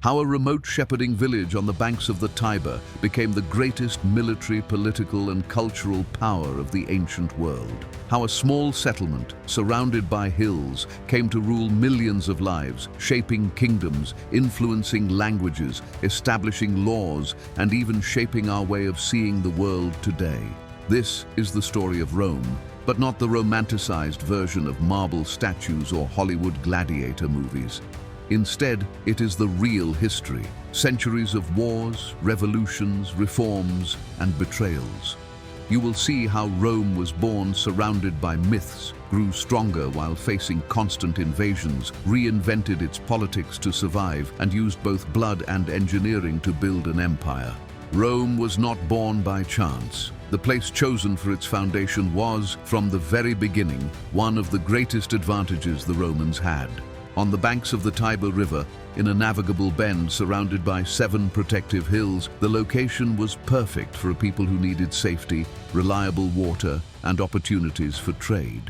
How a remote shepherding village on the banks of the Tiber became the greatest military, political, and cultural power of the ancient world. How a small settlement, surrounded by hills, came to rule millions of lives, shaping kingdoms, influencing languages, establishing laws, and even shaping our way of seeing the world today. This is the story of Rome, but not the romanticized version of marble statues or Hollywood gladiator movies. Instead, it is the real history, centuries of wars, revolutions, reforms, and betrayals. You will see how Rome was born surrounded by myths, grew stronger while facing constant invasions, reinvented its politics to survive, and used both blood and engineering to build an empire. Rome was not born by chance. The place chosen for its foundation was, from the very beginning, one of the greatest advantages the Romans had. On the banks of the Tiber River, in a navigable bend surrounded by 7 protective hills, the location was perfect for a people who needed safety, reliable water, and opportunities for trade.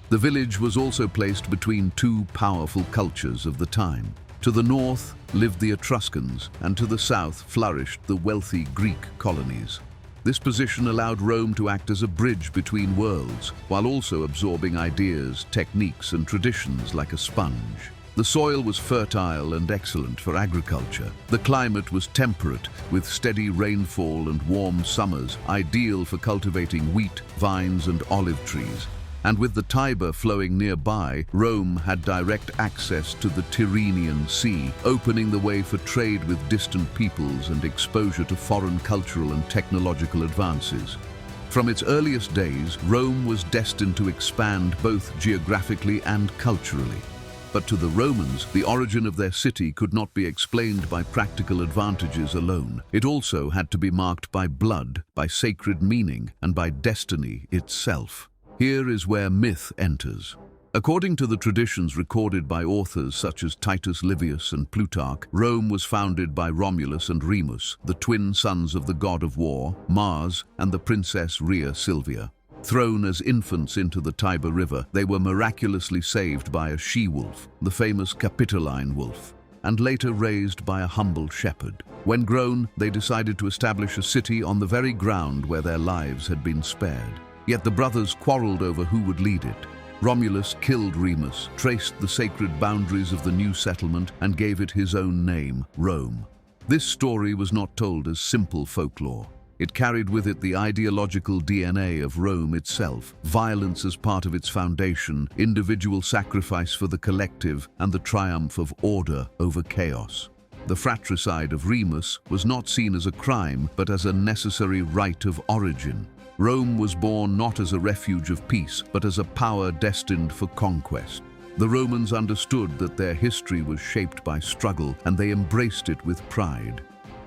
The village was also placed between 2 powerful cultures of the time. To the north lived the Etruscans, and to the south flourished the wealthy Greek colonies. This position allowed Rome to act as a bridge between worlds, while also absorbing ideas, techniques, and traditions like a sponge. The soil was fertile and excellent for agriculture. The climate was temperate, with steady rainfall and warm summers, ideal for cultivating wheat, vines, and olive trees. And with the Tiber flowing nearby, Rome had direct access to the Tyrrhenian Sea, opening the way for trade with distant peoples and exposure to foreign cultural and technological advances. From its earliest days, Rome was destined to expand both geographically and culturally. But to the Romans, the origin of their city could not be explained by practical advantages alone. It also had to be marked by blood, by sacred meaning, and by destiny itself. Here is where myth enters. According to the traditions recorded by authors such as Titus Livius and Plutarch, Rome was founded by Romulus and Remus, the twin sons of the god of war, Mars, and the princess Rhea Silvia. Thrown as infants into the Tiber River, they were miraculously saved by a she-wolf, the famous Capitoline wolf, and later raised by a humble shepherd. When grown, they decided to establish a city on the very ground where their lives had been spared. Yet the brothers quarreled over who would lead it. Romulus killed Remus, traced the sacred boundaries of the new settlement, and gave it his own name, Rome. This story was not told as simple folklore. It carried with it the ideological DNA of Rome itself, violence as part of its foundation, individual sacrifice for the collective, and the triumph of order over chaos. The fratricide of Remus was not seen as a crime, but as a necessary rite of origin. Rome was born not as a refuge of peace, but as a power destined for conquest. The Romans understood that their history was shaped by struggle, and they embraced it with pride.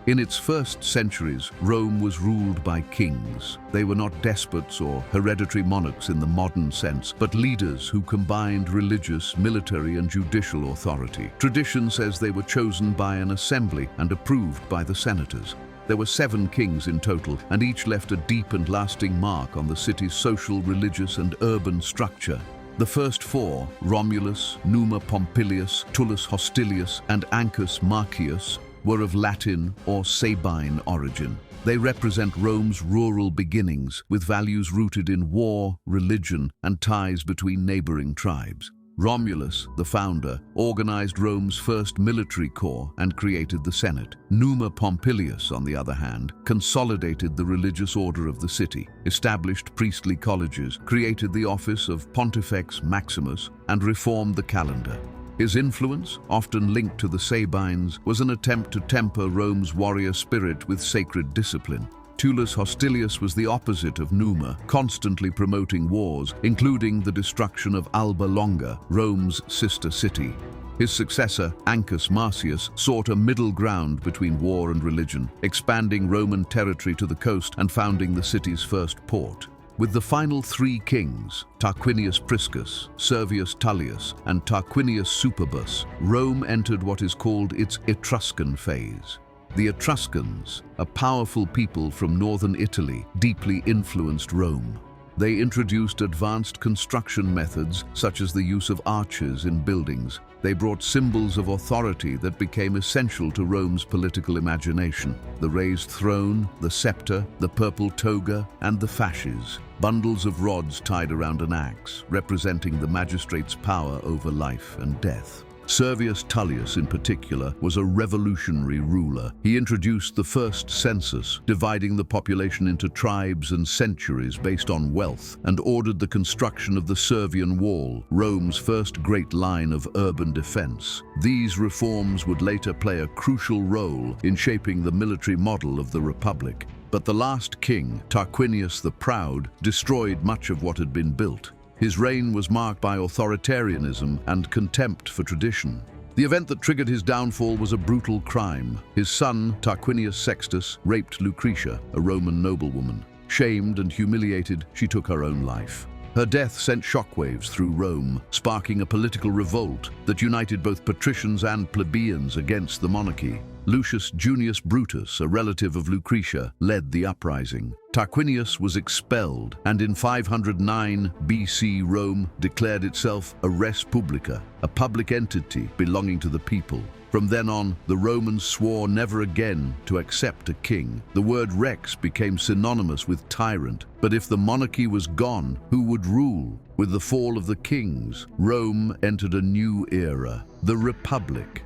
In its first centuries, Rome was ruled by kings. They were not despots or hereditary monarchs in the modern sense, but leaders who combined religious, military, and judicial authority. Tradition says they were chosen by an assembly and approved by the senators. There were 7 kings in total, and each left a deep and lasting mark on the city's social, religious, and urban structure. The first 4, Romulus, Numa Pompilius, Tullus Hostilius, and Ancus Marcius, were of Latin or Sabine origin. They represent Rome's rural beginnings, with values rooted in war, religion, and ties between neighboring tribes. Romulus, the founder, organized Rome's first military corps and created the Senate. Numa Pompilius, on the other hand, consolidated the religious order of the city, established priestly colleges, created the office of Pontifex Maximus, and reformed the calendar. His influence, often linked to the Sabines, was an attempt to temper Rome's warrior spirit with sacred discipline. Tullus Hostilius was the opposite of Numa, constantly promoting wars, including the destruction of Alba Longa, Rome's sister city. His successor, Ancus Marcius, sought a middle ground between war and religion, expanding Roman territory to the coast and founding the city's first port. With the final 3 kings, Tarquinius Priscus, Servius Tullius, and Tarquinius Superbus, Rome entered what is called its Etruscan phase. The Etruscans, a powerful people from northern Italy, deeply influenced Rome. They introduced advanced construction methods, such as the use of arches in buildings. They brought symbols of authority that became essential to Rome's political imagination: the raised throne, the scepter, the purple toga, and the fasces, bundles of rods tied around an axe, representing the magistrate's power over life and death. Servius Tullius, in particular, was a revolutionary ruler. He introduced the first census, dividing the population into tribes and centuries based on wealth, and ordered the construction of the Servian Wall, Rome's first great line of urban defense. These reforms would later play a crucial role in shaping the military model of the Republic. But the last king, Tarquinius the Proud, destroyed much of what had been built. His reign was marked by authoritarianism and contempt for tradition. The event that triggered his downfall was a brutal crime. His son, Tarquinius Sextus, raped Lucretia, a Roman noblewoman. Shamed and humiliated, she took her own life. Her death sent shockwaves through Rome, sparking a political revolt that united both patricians and plebeians against the monarchy. Lucius Junius Brutus, a relative of Lucretia, led the uprising. Tarquinius was expelled, and in 509 BC, Rome declared itself a res publica, a public entity belonging to the people. From then on, the Romans swore never again to accept a king. The word rex became synonymous with tyrant, but if the monarchy was gone, who would rule? With the fall of the kings, Rome entered a new era, the Republic.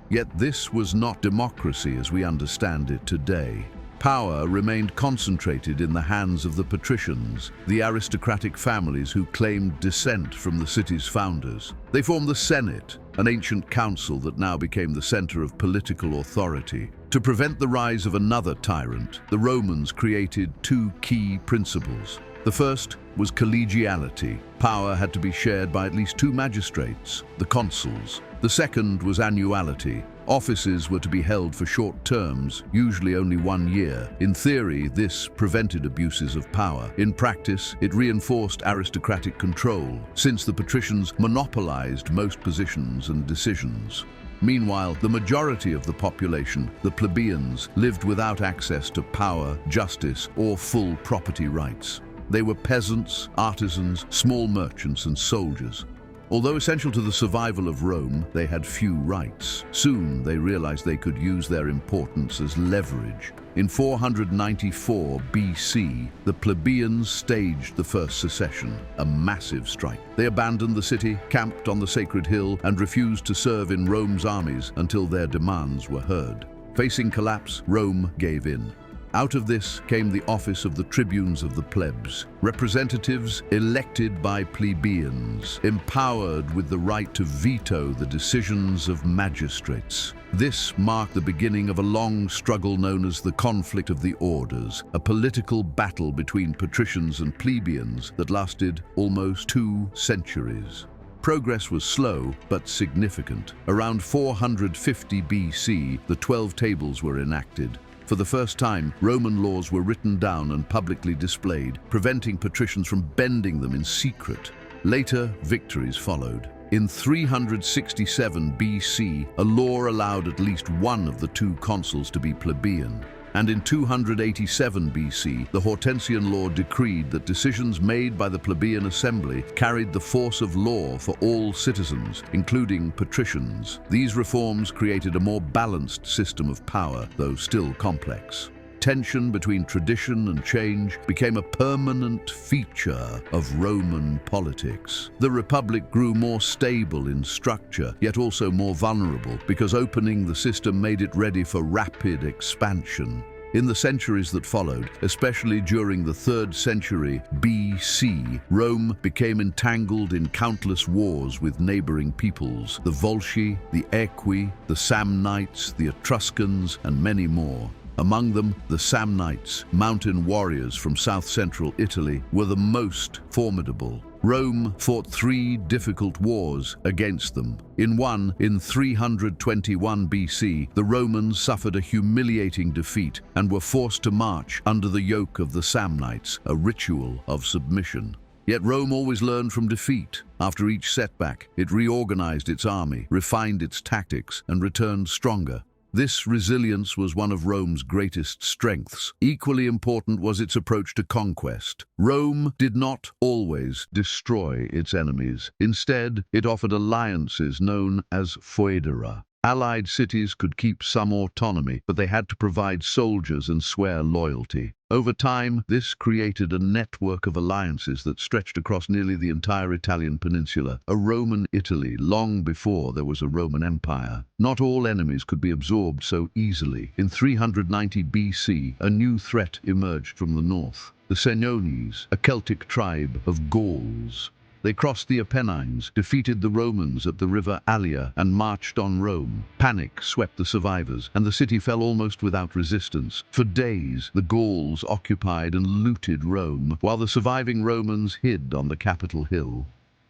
Yet this was not democracy as we understand it today. Power remained concentrated in the hands of the patricians, the aristocratic families who claimed descent from the city's founders. They formed the Senate, an ancient council that now became the center of political authority. To prevent the rise of another tyrant, the Romans created two key principles. The first was collegiality. Power had to be shared by at least two magistrates, the consuls. The second was annuality. Offices were to be held for short terms, usually only 1 year. In theory, this prevented abuses of power. In practice, it reinforced aristocratic control, since the patricians monopolized most positions and decisions. Meanwhile, the majority of the population, the plebeians, lived without access to power, justice, or full property rights. They were peasants, artisans, small merchants, and soldiers. Although essential to the survival of Rome, they had few rights. Soon, they realized they could use their importance as leverage. In 494 BC, the plebeians staged the first secession, a massive strike. They abandoned the city, camped on the sacred hill, and refused to serve in Rome's armies until their demands were heard. Facing collapse, Rome gave in. Out of this came the office of the tribunes of the plebs, representatives elected by plebeians, empowered with the right to veto the decisions of magistrates. This marked the beginning of a long struggle known as the Conflict of the Orders, a political battle between patricians and plebeians that lasted almost 2 centuries. Progress was slow but significant. Around 450 BC, the 12 tables were enacted. For the first time, Roman laws were written down and publicly displayed, preventing patricians from bending them in secret. Later, victories followed. In 367 BC, a law allowed at least one of the 2 consuls to be plebeian. And in 287 BC, the Hortensian law decreed that decisions made by the plebeian assembly carried the force of law for all citizens, including patricians. These reforms created a more balanced system of power, though still complex. Tension between tradition and change became a permanent feature of Roman politics. The Republic grew more stable in structure, yet also more vulnerable, because opening the system made it ready for rapid expansion. In the centuries that followed, especially during the 3rd century BC, Rome became entangled in countless wars with neighboring peoples: the Volsci, the Equi, the Samnites, the Etruscans, and many more. Among them, the Samnites, mountain warriors from south-central Italy, were the most formidable. Rome fought 3 difficult wars against them. In one, in 321 BC, the Romans suffered a humiliating defeat and were forced to march under the yoke of the Samnites, a ritual of submission. Yet Rome always learned from defeat. After each setback, it reorganized its army, refined its tactics, and returned stronger. This resilience was one of Rome's greatest strengths. Equally important was its approach to conquest. Rome did not always destroy its enemies. Instead, it offered alliances known as foedera. Allied cities could keep some autonomy, but they had to provide soldiers and swear loyalty. Over time, this created a network of alliances that stretched across nearly the entire Italian peninsula, a Roman Italy long before there was a Roman Empire. Not all enemies could be absorbed so easily. In 390 BC, a new threat emerged from the north. The Senones, a Celtic tribe of Gauls. They crossed the Apennines, defeated the Romans at the river Allia, and marched on Rome. Panic swept the survivors, and the city fell almost without resistance. For days, the Gauls occupied and looted Rome, while the surviving Romans hid on the Capitol Hill.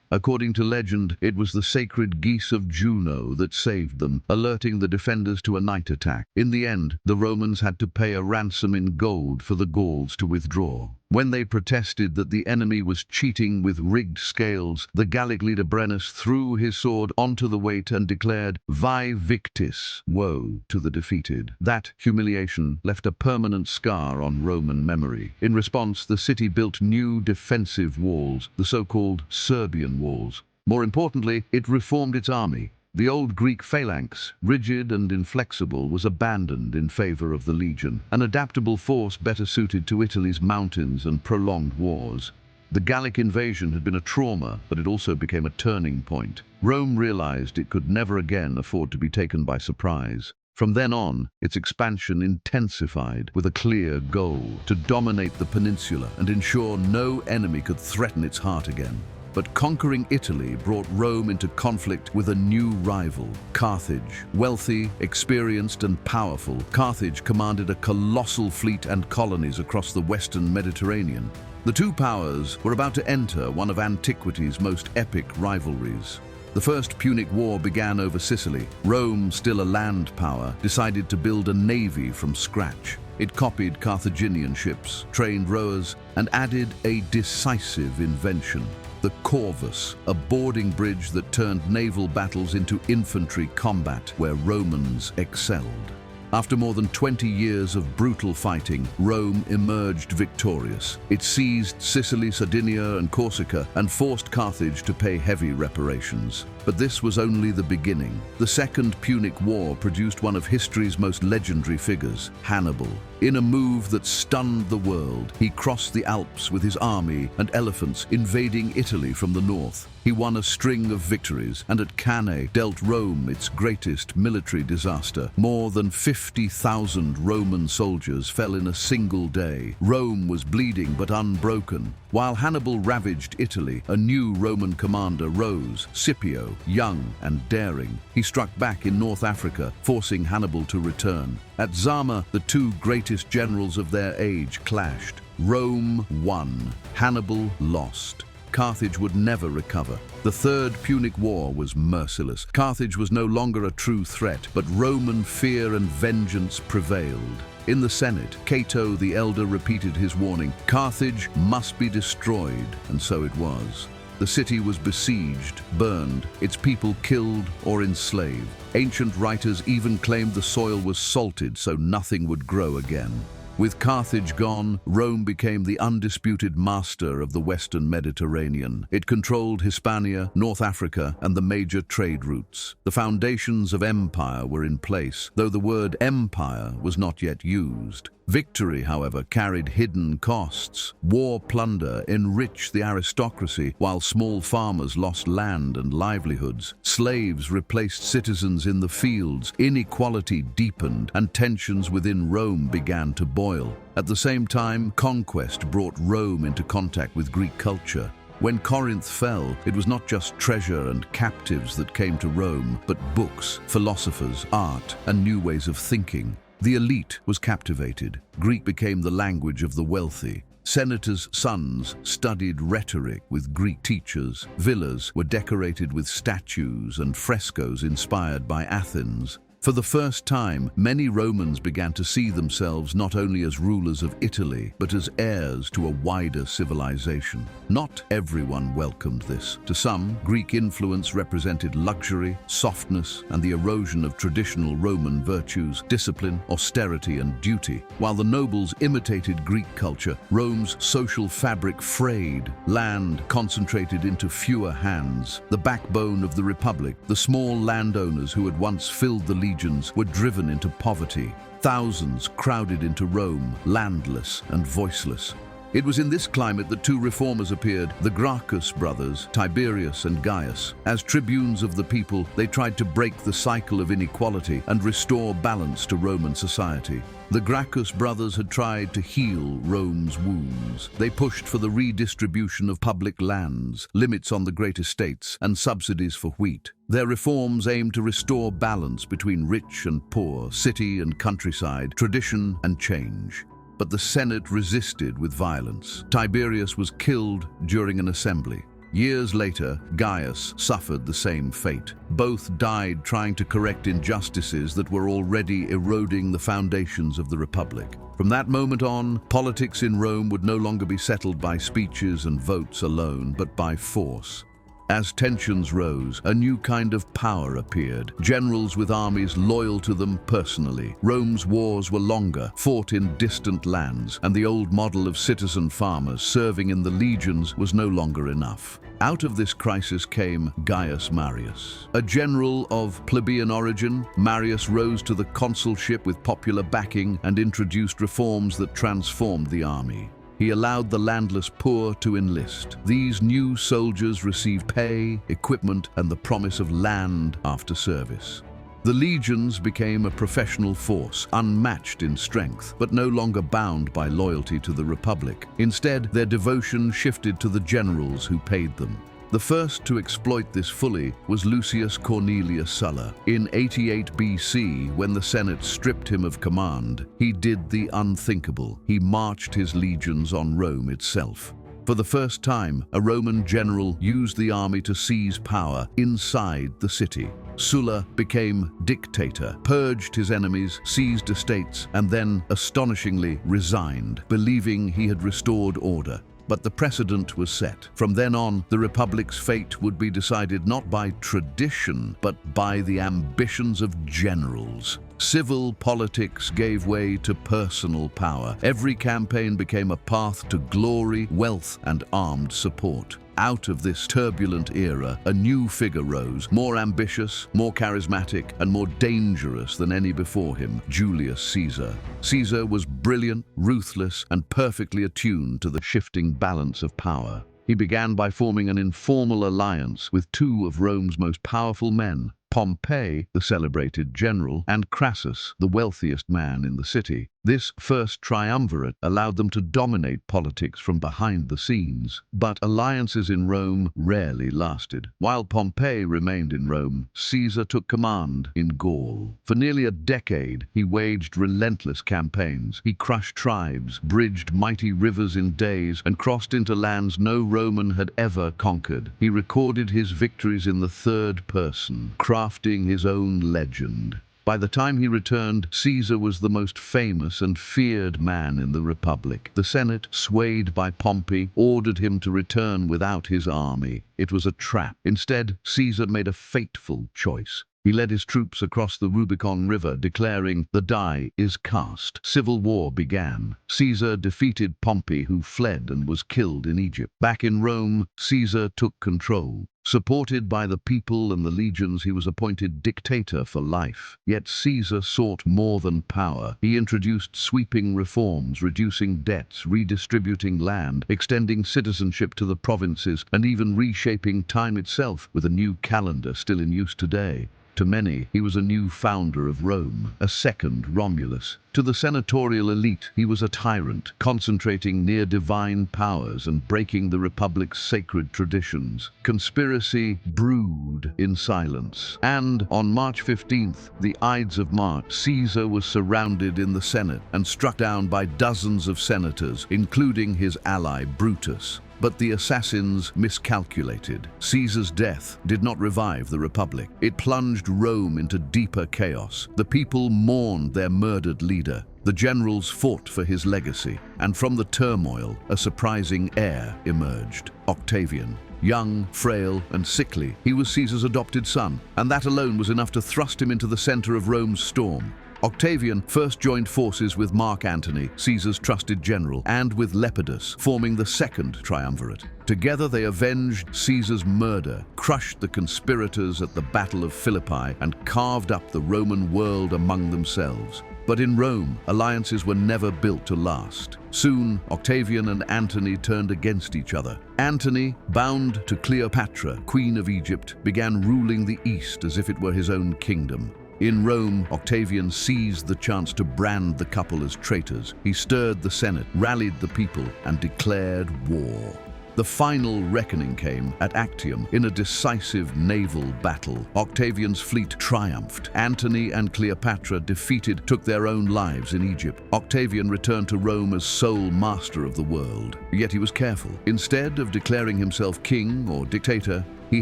According to legend, it was the sacred geese of Juno that saved them, alerting the defenders to a night attack. In the end, the Romans had to pay a ransom in gold for the Gauls to withdraw. When they protested that the enemy was cheating with rigged scales, the Gallic leader Brennus threw his sword onto the weight and declared, "Vae victis," woe to the defeated. That humiliation left a permanent scar on Roman memory. In response, the city built new defensive walls, the so-called Serbian walls. More importantly, it reformed its army. The old Greek phalanx, rigid and inflexible, was abandoned in favor of the legion, an adaptable force better suited to Italy's mountains and prolonged wars. The Gallic invasion had been a trauma, but it also became a turning point. Rome realized it could never again afford to be taken by surprise. From then on, its expansion intensified with a clear goal: to dominate the peninsula and ensure no enemy could threaten its heart again. But conquering Italy brought Rome into conflict with a new rival, Carthage. Wealthy, experienced, and powerful, Carthage commanded a colossal fleet and colonies across the western Mediterranean. The two powers were about to enter one of antiquity's most epic rivalries. The First Punic War began over Sicily. Rome, still a land power, decided to build a navy from scratch. It copied Carthaginian ships, trained rowers, and added a decisive invention: the corvus, a boarding bridge that turned naval battles into infantry combat, where Romans excelled. After more than 20 years of brutal fighting, Rome emerged victorious. It seized Sicily, Sardinia, and Corsica, and forced Carthage to pay heavy reparations. But this was only the beginning. The Second Punic War produced one of history's most legendary figures, Hannibal. In a move that stunned the world, he crossed the Alps with his army and elephants, invading Italy from the north. He won a string of victories, and at Cannae dealt Rome its greatest military disaster. More than 50,000 Roman soldiers fell in a single day. Rome was bleeding but unbroken. While Hannibal ravaged Italy, a new Roman commander rose, Scipio, young and daring. He struck back in North Africa, forcing Hannibal to return. At Zama, the two greatest generals of their age clashed. Rome won. Hannibal lost. Carthage would never recover. The Third Punic War was merciless. Carthage was no longer a true threat, but Roman fear and vengeance prevailed. In the Senate, Cato the Elder repeated his warning: Carthage must be destroyed, and so it was. The city was besieged, burned, its people killed or enslaved. Ancient writers even claimed the soil was salted so nothing would grow again. With Carthage gone, Rome became the undisputed master of the Western Mediterranean. It controlled Hispania, North Africa, and the major trade routes. The foundations of empire were in place, though the word empire was not yet used. Victory, however, carried hidden costs. War plunder enriched the aristocracy, while small farmers lost land and livelihoods. Slaves replaced citizens in the fields. Inequality deepened, and tensions within Rome began to boil. At the same time, conquest brought Rome into contact with Greek culture. When Corinth fell, it was not just treasure and captives that came to Rome, but books, philosophers, art, and new ways of thinking. The elite was captivated. Greek became the language of the wealthy. Senators' sons studied rhetoric with Greek teachers. Villas were decorated with statues and frescoes inspired by Athens. For the first time, many Romans began to see themselves not only as rulers of Italy, but as heirs to a wider civilization. Not everyone welcomed this. To some, Greek influence represented luxury, softness, and the erosion of traditional Roman virtues, discipline, austerity, and duty. While the nobles imitated Greek culture, Rome's social fabric frayed, land concentrated into fewer hands. The backbone of the Republic, the small landowners who had once filled the legions, were driven into poverty. Thousands crowded into Rome, landless and voiceless. It was in this climate that two reformers appeared, the Gracchus brothers, Tiberius and Gaius. As tribunes of the people, they tried to break the cycle of inequality and restore balance to Roman society. The Gracchus brothers had tried to heal Rome's wounds. They pushed for the redistribution of public lands, limits on the great estates, and subsidies for wheat. Their reforms aimed to restore balance between rich and poor, city and countryside, tradition and change. But the Senate resisted with violence. Tiberius was killed during an assembly. Years later, Gaius suffered the same fate. Both died trying to correct injustices that were already eroding the foundations of the Republic. From that moment on, politics in Rome would no longer be settled by speeches and votes alone, but by force. As tensions rose, a new kind of power appeared. Generals with armies loyal to them personally. Rome's wars were longer, fought in distant lands, and the old model of citizen farmers serving in the legions was no longer enough. Out of this crisis came Gaius Marius. A general of plebeian origin, Marius rose to the consulship with popular backing and introduced reforms that transformed the army. He allowed the landless poor to enlist. These new soldiers received pay, equipment, and the promise of land after service. The legions became a professional force, unmatched in strength, but no longer bound by loyalty to the Republic. Instead, their devotion shifted to the generals who paid them. The first to exploit this fully was Lucius Cornelius Sulla. In 88 BC, when the Senate stripped him of command, he did the unthinkable. He marched his legions on Rome itself. For the first time, a Roman general used the army to seize power inside the city. Sulla became dictator, purged his enemies, seized estates, and then, astonishingly, resigned, believing he had restored order. But the precedent was set. From then on, the Republic's fate would be decided not by tradition, but by the ambitions of generals. Civil politics gave way to personal power. Every campaign became a path to glory, wealth, and armed support. Out of this turbulent era, a new figure rose, more ambitious, more charismatic, and more dangerous than any before him, Julius Caesar. Caesar was brilliant, ruthless, and perfectly attuned to the shifting balance of power. He began by forming an informal alliance with two of Rome's most powerful men, Pompey, the celebrated general, and Crassus, the wealthiest man in the city. This first triumvirate allowed them to dominate politics from behind the scenes. But alliances in Rome rarely lasted. While Pompey remained in Rome, Caesar took command in Gaul. For nearly a decade, he waged relentless campaigns. He crushed tribes, bridged mighty rivers in days, and crossed into lands no Roman had ever conquered. He recorded his victories in the third person, crafting his own legend. By the time he returned, Caesar was the most famous and feared man in the Republic. The Senate, swayed by Pompey, ordered him to return without his army. It was a trap. Instead, Caesar made a fateful choice. He led his troops across the Rubicon River, declaring, "The die is cast." Civil war began. Caesar defeated Pompey, who fled and was killed in Egypt. Back in Rome, Caesar took control. Supported by the people and the legions, he was appointed dictator for life. Yet Caesar sought more than power. He introduced sweeping reforms, reducing debts, redistributing land, extending citizenship to the provinces, and even reshaping time itself with a new calendar still in use today. To many, he was a new founder of Rome, a second Romulus. To the senatorial elite, he was a tyrant, concentrating near-divine powers and breaking the Republic's sacred traditions. Conspiracy brewed in silence. And on March 15th, the Ides of March, Caesar was surrounded in the Senate and struck down by dozens of senators, including his ally Brutus. But the assassins miscalculated. Caesar's death did not revive the Republic. It plunged Rome into deeper chaos. The people mourned their murdered leader. The generals fought for his legacy, and from the turmoil, a surprising heir emerged: Octavian. Young, frail, and sickly, he was Caesar's adopted son, and that alone was enough to thrust him into the center of Rome's storm. Octavian first joined forces with Mark Antony, Caesar's trusted general, and with Lepidus, forming the second triumvirate. Together they avenged Caesar's murder, crushed the conspirators at the Battle of Philippi, and carved up the Roman world among themselves. But in Rome, alliances were never built to last. Soon, Octavian and Antony turned against each other. Antony, bound to Cleopatra, Queen of Egypt, began ruling the East as if it were his own kingdom. In Rome, Octavian seized the chance to brand the couple as traitors. He stirred the Senate, rallied the people, and declared war. The final reckoning came at Actium in a decisive naval battle. Octavian's fleet triumphed. Antony and Cleopatra, defeated, took their own lives in Egypt. Octavian returned to Rome as sole master of the world. Yet he was careful. Instead of declaring himself king or dictator, he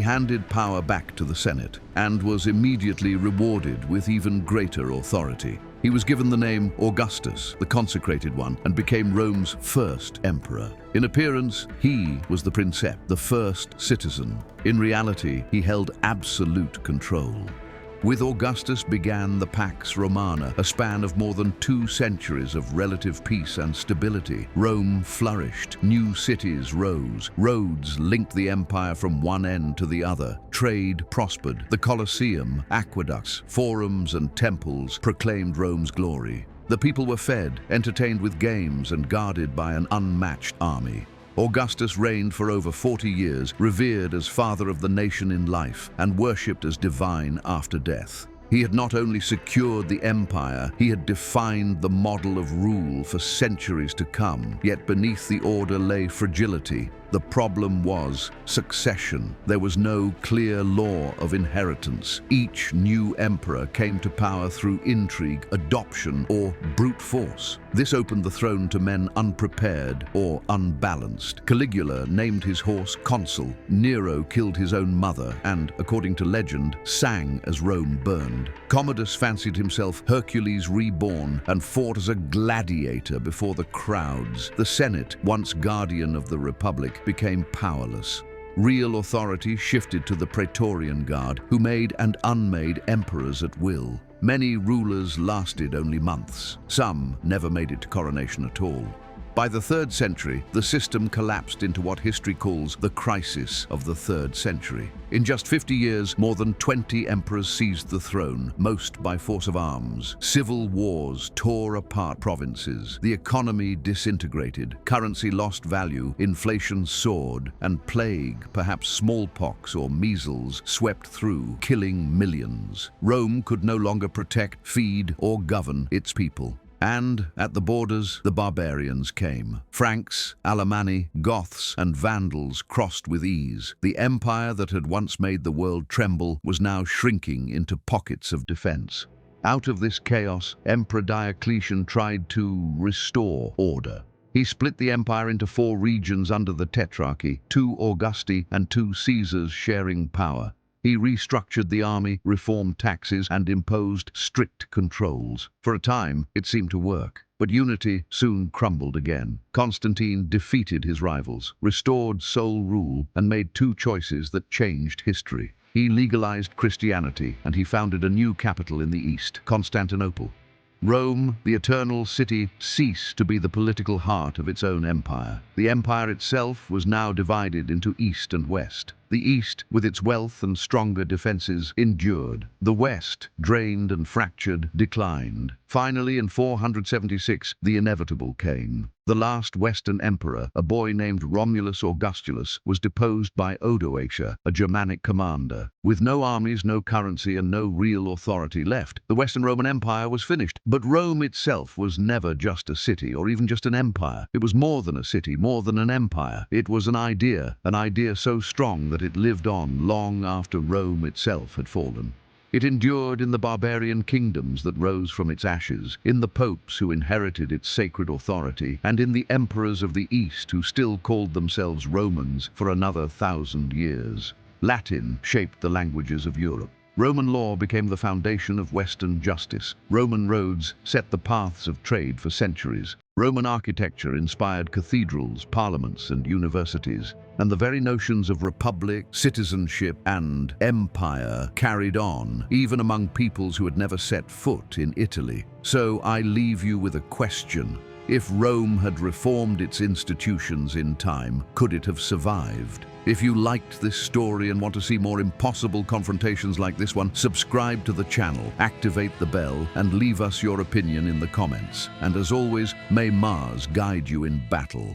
handed power back to the Senate and was immediately rewarded with even greater authority. He was given the name Augustus, the consecrated one, and became Rome's first emperor. In appearance, he was the princeps, the first citizen. In reality, he held absolute control. With Augustus began the Pax Romana, a span of more than 2 centuries of relative peace and stability. Rome flourished, new cities rose, roads linked the empire from one end to the other, trade prospered, the Colosseum, aqueducts, forums and temples proclaimed Rome's glory. The people were fed, entertained with games, and guarded by an unmatched army. Augustus reigned for over 40 years, revered as father of the nation in life and worshipped as divine after death. He had not only secured the empire, he had defined the model of rule for centuries to come. Yet beneath the order lay fragility. The problem was succession. There was no clear law of inheritance. Each new emperor came to power through intrigue, adoption, or brute force. This opened the throne to men unprepared or unbalanced. Caligula named his horse Consul. Nero killed his own mother and, according to legend, sang as Rome burned. Commodus fancied himself Hercules reborn and fought as a gladiator before the crowds. The Senate, once guardian of the Republic, became powerless. Real authority shifted to the Praetorian Guard, who made and unmade emperors at will. Many rulers lasted only months. Some never made it to coronation at all. By the 3rd century, the system collapsed into what history calls the crisis of the 3rd century. In just 50 years, more than 20 emperors seized the throne, most by force of arms. Civil wars tore apart provinces. The economy disintegrated. Currency lost value. Inflation soared. And plague, perhaps smallpox or measles, swept through, killing millions. Rome could no longer protect, feed, or govern its people. And, at the borders, the barbarians came. Franks, Alemanni, Goths, and Vandals crossed with ease. The empire that had once made the world tremble was now shrinking into pockets of defense. Out of this chaos, Emperor Diocletian tried to restore order. He split the empire into 4 regions under the Tetrarchy, 2 Augusti and 2 Caesars sharing power. He restructured the army, reformed taxes, and imposed strict controls. For a time, it seemed to work. But unity soon crumbled again. Constantine defeated his rivals, restored sole rule, and made 2 choices that changed history. He legalized Christianity, and he founded a new capital in the East, Constantinople. Rome, the eternal city, ceased to be the political heart of its own empire. The empire itself was now divided into East and West. The East, with its wealth and stronger defenses, endured. The West, drained and fractured, declined. Finally, in 476, the inevitable came. The last Western emperor, a boy named Romulus Augustulus, was deposed by Odoacer, a Germanic commander. With no armies, no currency, and no real authority left, the Western Roman Empire was finished. But Rome itself was never just a city, or even just an empire. It was more than a city, more than an empire. It was an idea so strong that it lived on long after Rome itself had fallen. It endured in the barbarian kingdoms that rose from its ashes, in the popes who inherited its sacred authority, and in the emperors of the East who still called themselves Romans for another 1,000 years. Latin shaped the languages of Europe. Roman law became the foundation of Western justice. Roman roads set the paths of trade for centuries. Roman architecture inspired cathedrals, parliaments, and universities. And the very notions of republic, citizenship, and empire carried on, even among peoples who had never set foot in Italy. So I leave you with a question. If Rome had reformed its institutions in time, could it have survived? If you liked this story and want to see more impossible confrontations like this one, subscribe to the channel, activate the bell, and leave us your opinion in the comments. And as always, may Mars guide you in battle.